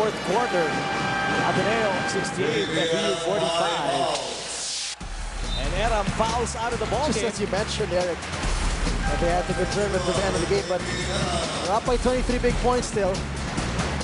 fourth quarter. Ateneo 68, FEU 45. And Eram fouls out of the ball Just game. as you mentioned, Eric, that they had to conserve it to the end of the game, but they're up by 23 big points still.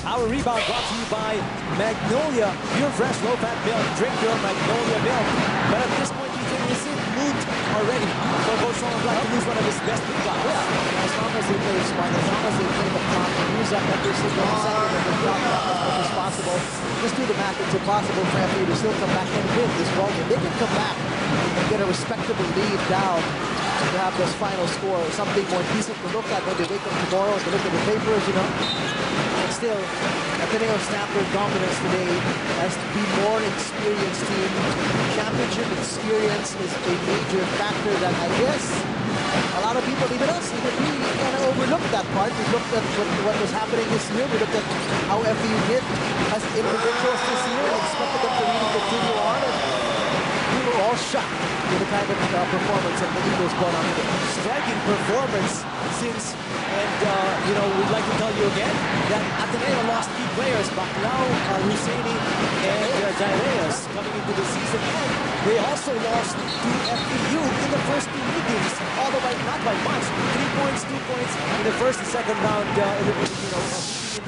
Our rebound brought to you by Magnolia, pure fresh low-fat milk. Drink your Magnolia milk. But at this point, you think is it moot already for Coach Ron Black to lose one of his best rebounds? Yeah, as long as they play smart, as long as they play the clock and use up every single second of the clock as much as possible, just do the math. It's impossible for FAU to still come back and win this ball game. They can come back and get a respectable lead down to have this final score, something more decent to look at when they wake up tomorrow and to look at the papers, you know. And still, Ateneo snapped their dominance today as the more experienced team. Championship experience is a major factor that I guess a lot of people, even us, even we, kind of overlooked that part. We looked at what was happening this year. We looked at how FAU did as individuals this year and expected them to really continue on. And we were all shocked with the kind of performance that the Eagles brought on today. Striking performance since, and you know, we'd like to tell you again that Ateneo lost key players, Baclao, Luceni, and Jaireas coming into the season. And they also lost to FEU in the first two meetings, although not by much. 3 points, 2 points in the first and second round, in the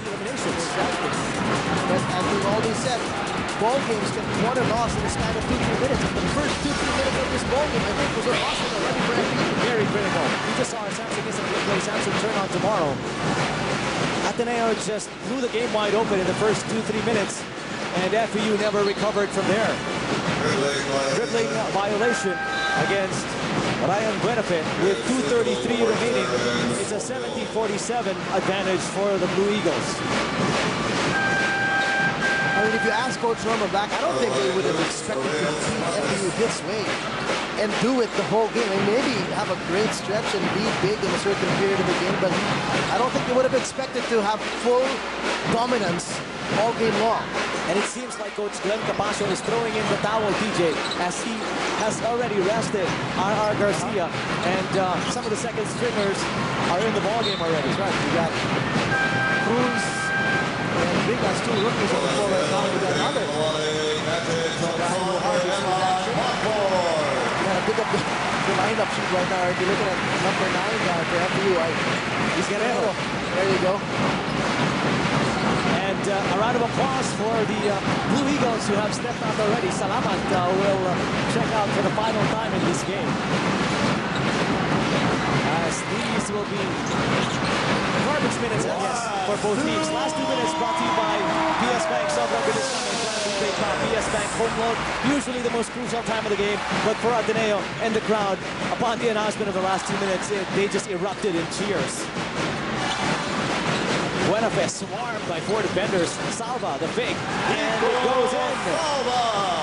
eliminations. Exactly. But as we've always said, ball games can be won and lost in the span of 2-3 minutes. And the first 2-3 minutes of this ball game, I think, was a loss already for FAU. Very critical. We just saw our Samson Isn't Good Play. Samson turn on tomorrow. Ateneo just blew the game wide open in the first 2-3 minutes, and FEU never recovered from there. Dribbling violation against Ryan Buenafit with 2:33 remaining. It's a 70-47 advantage for the Blue Eagles. I mean, if you ask Coach Norman back, I don't think they would have expected to beat FAU this way and do it the whole game. And maybe have a great stretch and lead big in a certain period of the game, but I don't think they would have expected to have full dominance all game long. And it seems like Coach Glenn Capasio is throwing in the towel, TJ, as he has already rested R.R. Garcia, and some of the second stringers are in the ballgame already. That's right. We got Cruz and Big has two rookies on the floor right now. We got another guy who hardly sees action. You gotta pick up the lineup sheet right now. If you're looking at number 9 for FAU, He's Guerrero. There you go. And a round of applause for the Blue Eagles who have stepped out already. Salamat will check out for the final time in this game. As these will be garbage minutes, I guess, for both teams. Last 2 minutes brought to you by PS Bank. PS Bank home loan, usually the most crucial time of the game, but for Ateneo and the crowd, upon the announcement of the last 2 minutes, they just erupted in cheers. Buenafit swarmed by 4 defenders. Salva, the fake, and it goes in.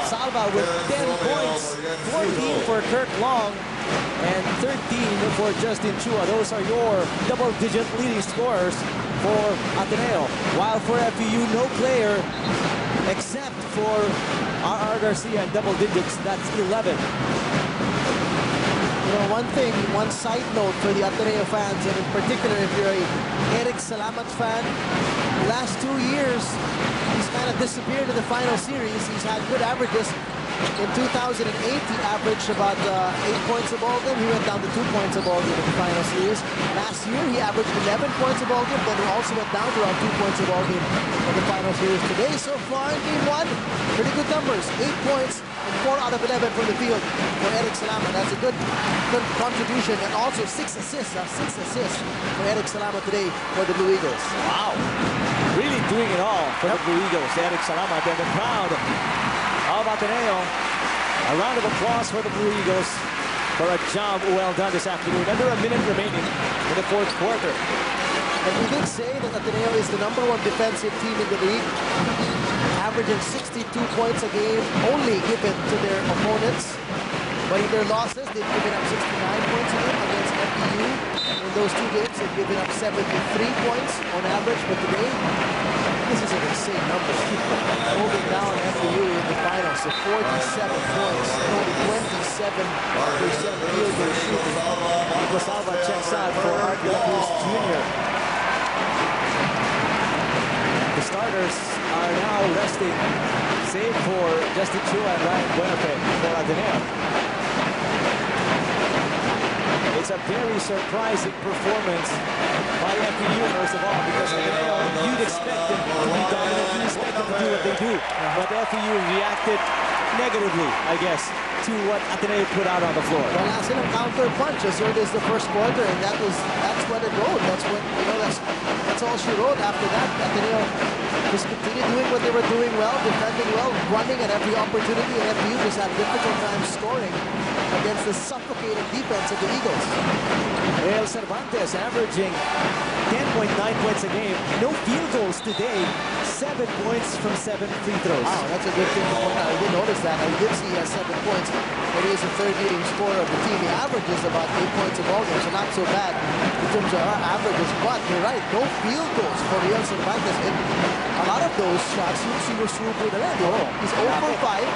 Salva with 10 points, 14 for Kirk Long, and 13 for Justin Chua. Those are your double-digit leading scorers for Ateneo. While for FEU, no player except for R.R. Garcia in double digits. That's 11. You know, one side note for the Ateneo fans, and in particular if you're a Eric Salamat fan, the last 2 years, he's kind of disappeared in the final series. He's had good averages. In 2008, he averaged about 8 points a ball game. He went down to 2 points a ball game in the final series. Last year, he averaged 11 points a ball game, then he also went down to around 2 points a ball game in the final series. Today, so far in game 1, pretty good numbers. 8 points and 4 out of 11 from the field for Eric Salamat. That's a good contribution, and also 6 assists. 6 assists for Eric Salamat today for the Blue Eagles. Wow, really doing it all for the Blue Eagles. Eric Salamat and the crowd of Ateneo. A round of applause for the Blue Eagles for a job well done this afternoon. Under a minute remaining in the fourth quarter. And we did say that Ateneo is the #1 defensive team in the league, averaging 62 points a game only given to their opponents. But in their losses, they've given up 69 points a game against FEU. In those 2 games, they've given up 73 points on average. But today, this is an insane number. Holding down FEU in the finals. So 47 points, only 27% field goal shooting. Nico Salva checks out for Art Cruz Jr. The starters are interesting save for Justin Chua and Ryan Buenafe for Ateneo. It's a very surprising performance by FEU, first of all, because Ateneo, you'd expect them to be dominant, you'd expect them to do what they do. But FEU reacted negatively, I guess, to what Ateneo put out on the floor. Wala silang counter punch as early as the first quarter, and that's what it wrote. That's what, you know, that's all she wrote. After that, Ateneo just continued doing what they were doing well, defending well, running at every opportunity, and FEU just had difficult time scoring against the suffocating defense of the Eagles. Real Cervantes averaging 10.9 points a game. No field goals today. 7 points from 7 free throws. Wow, that's a good thing to point out. I did notice that. I did see he has 7 points, but he is the third leading scorer of the team. He averages about 8 points a ball game, so not so bad in terms of our averages. But you're right, no field goals for Real Cervantes. And a lot of those shots, he was super the land. He's 0 for 5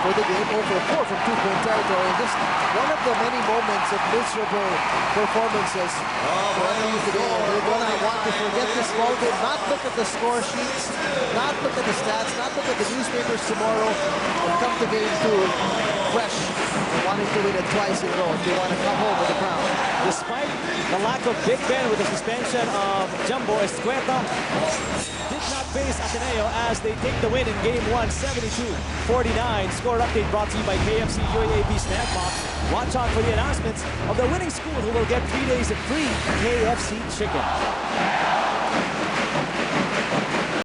for the game, 0 for 4 from two-point territory. And just one of the many moments of miserable performances for FEU today. And we're going to want to forget this ball game, not look at the score sheets, not look at the stats, not look at the newspapers tomorrow, and come to game 2 fresh and wanting to win it twice in a row if they want to come home with a crown. Despite the lack of Big Ben with the suspension of Jumbo Escueta, did not face Ateneo as they take the win in game 1, 72-49. Score update brought to you by KFC UAAP Snack Box. Watch out for the announcements of the winning school who will get 3 days of free KFC chicken.